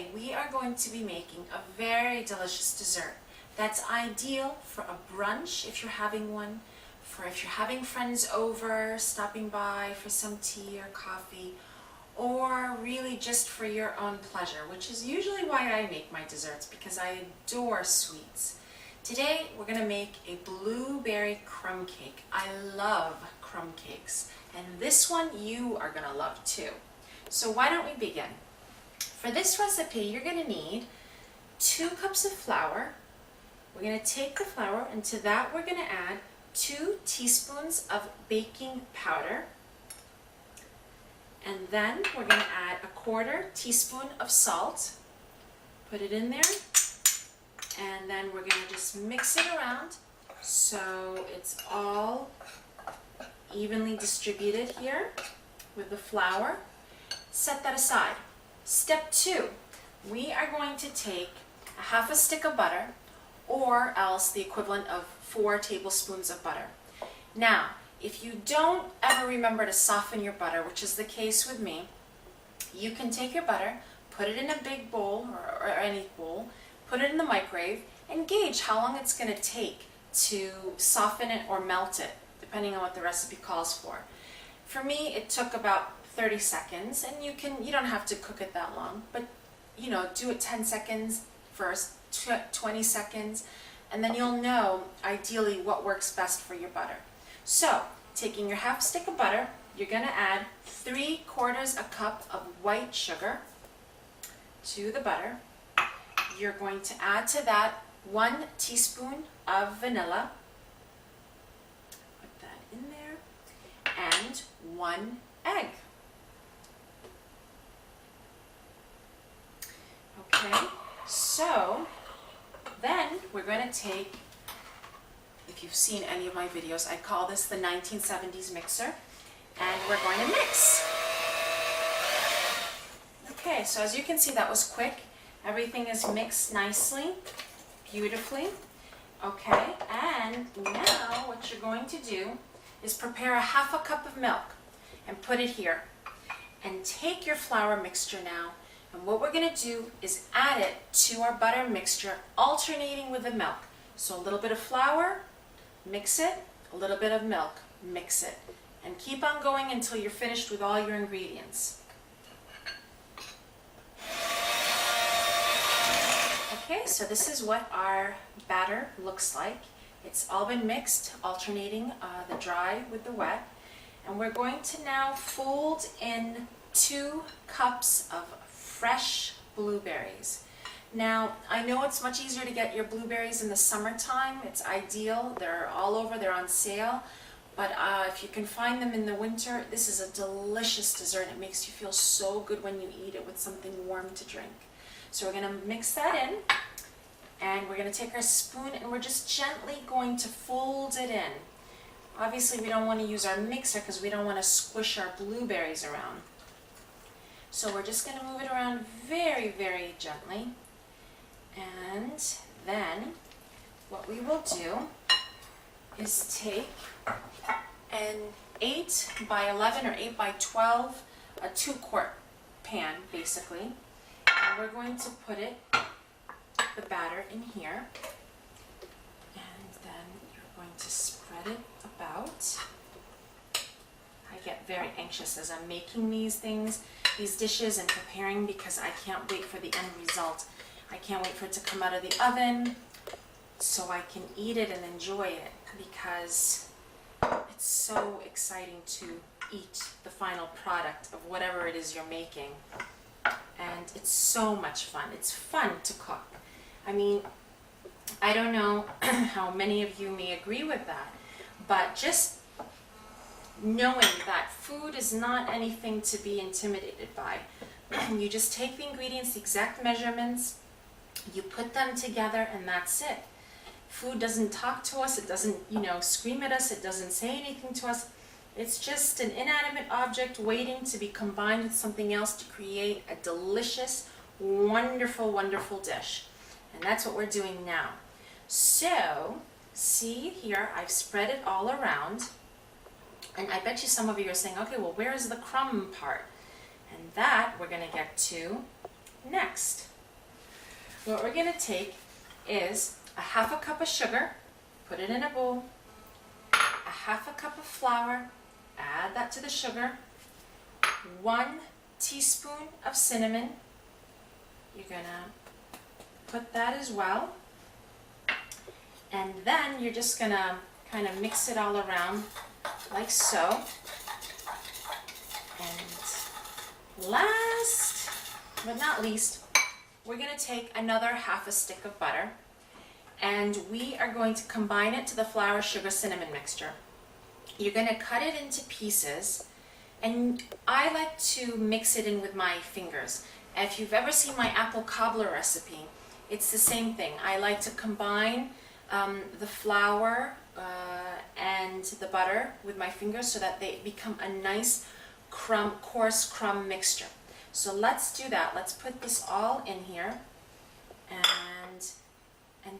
Today we are going to be making a very delicious dessert that's ideal for a brunch if you're having one, for if you're having friends over, stopping by for some tea or coffee, or really just for your own pleasure, which is usually why I make my desserts, because I adore sweets. Today we're going to make a blueberry crumb cake. I love crumb cakes, and this one you are going to love too. So why don't we begin? For this recipe, you're going to need 2 cups of flour. We're going to take the flour, and to that we're going to add 2 teaspoons of baking powder. And then we're going to add a 1/4 teaspoon of salt. Put it in there. And then we're going to just mix it around so it's all evenly distributed here with the flour. Set that aside. Step 2, we are going to take a 1/2 stick of butter, or else the equivalent of 4 tablespoons of butter. Now, if you don't ever remember to soften your butter, which is the case with me, you can take your butter, put it in a big bowl or any bowl, put it in the microwave, and gauge how long it's going to take to soften it or melt it, depending on what the recipe calls for. For me, it took about 30 seconds, and you don't have to cook it that long, but do it 10 seconds first, 20 seconds, and then you'll know ideally what works best for your butter. So, taking your 1/2 stick of butter, you're going to add 3/4 a cup of white sugar to the butter. You're going to add to that 1 teaspoon of vanilla. Put that in there. And 1 egg. Okay, so then we're going to take, if you've seen any of my videos, I call this the 1970s mixer, and we're going to mix. Okay, so as you can see, that was quick. Everything is mixed nicely, beautifully. Okay, and now what you're going to do is prepare a 1/2 cup of milk and put it here. And take your flour mixture now, and what we're going to do is add it to our butter mixture, alternating with the milk. So a little bit of flour, mix it, a little bit of milk, mix it, and keep on going until you're finished with all your ingredients. Okay, so this is what our batter looks like. It's all been mixed, alternating the dry with the wet. And we're going to now fold in 2 cups of fresh blueberries. Now, I know it's much easier to get your blueberries in the summertime. It's ideal. They're all over. They're on sale. But if you can find them in the winter, this is a delicious dessert. It makes you feel so good when you eat it with something warm to drink. So we're going to mix that in. And we're going to take our spoon, and we're just gently going to fold it in. Obviously, we don't want to use our mixer because we don't want to squish our blueberries around. So we're just going to move it around very, very gently. And then what we will do is take an 8 by 11 or 8 by 12, a 2-quart pan basically. And we're going to put the batter in here. And then you're going to spread it about. I get very anxious as I'm making these dishes and preparing, because I can't wait for the end result. I can't wait for it to come out of the oven so I can eat it and enjoy it, because it's so exciting to eat the final product of whatever it is you're making. And it's so much fun. It's fun to cook. I mean, I don't know how many of you may agree with that, but just knowing that food is not anything to be intimidated by. You just take the ingredients, the exact measurements, you put them together, and that's it. Food doesn't talk to us, it doesn't, scream at us, it doesn't say anything to us. It's just an inanimate object waiting to be combined with something else to create a delicious, wonderful, wonderful dish. And that's what we're doing now. So, see here, I've spread it all around. And I bet you some of you are saying, okay, well, where is the crumb part? And that we're going to get to next. what we're gonna take is a half a cup of sugar, put it in a bowl, a half a cup of flour, add that to the sugar, 1 teaspoon of cinnamon, you're gonna put that as well, and then you're just gonna kind of mix it all around like so. And last but not least, we're going to take another half a stick of butter, and we are going to combine it to the flour, sugar, cinnamon mixture. You're going to cut it into pieces, and I like to mix it in with my fingers. If you've ever seen my apple cobbler recipe, it's the same thing. I like to combine the flour and the butter with my fingers so that they become a nice coarse crumb mixture. So let's do that. Let's put this all in here, and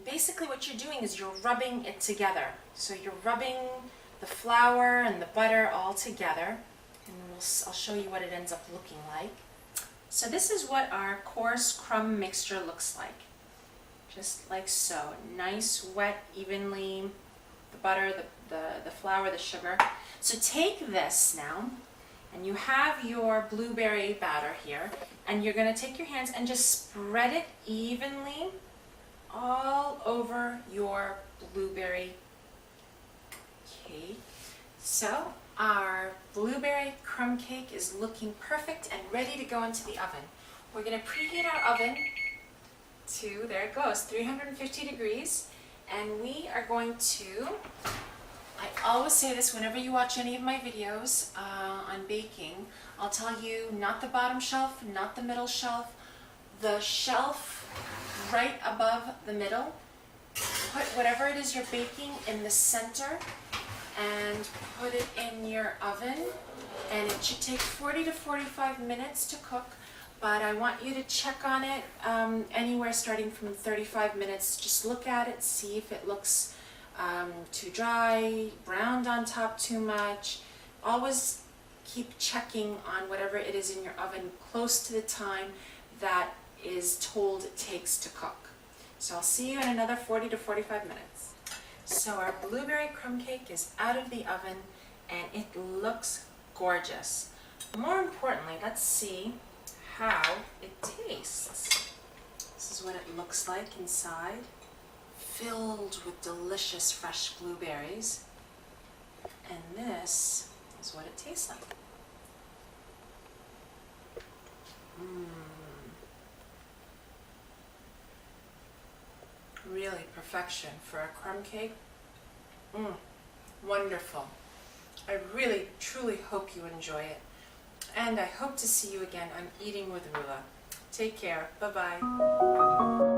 basically what you're doing is you're rubbing it together. So you're rubbing the flour and the butter all together, and I'll show you what it ends up looking like. So this is what our coarse crumb mixture looks like. Just like so. Nice, wet, evenly, the butter, the flour, the sugar. So take this now, and you have your blueberry batter here, and you're going to take your hands and just spread it evenly all over your blueberry cake. So our blueberry crumb cake is looking perfect and ready to go into the oven. We're going to preheat our oven to, there it goes, 350 degrees, and we are going to, I always say this whenever you watch any of my videos on baking, I'll tell you not the bottom shelf, not the middle shelf, the shelf right above the middle. Put whatever it is you're baking in the center and put it in your oven, and it should take 40 to 45 minutes to cook, but I want you to check on it anywhere starting from 35 minutes. Just look at it, see if it looks too dry, browned on top too much. Always keep checking on whatever it is in your oven close to the time that is told it takes to cook. So I'll see you in another 40 to 45 minutes. So our blueberry crumb cake is out of the oven and it looks gorgeous. More importantly, let's see how it tastes. This is what it looks like inside, filled with delicious fresh blueberries. And this is what it tastes like. Really perfection for a crumb cake. Wonderful. I really, truly hope you enjoy it. And I hope to see you again on Eating with Rula. Take care. Bye-bye.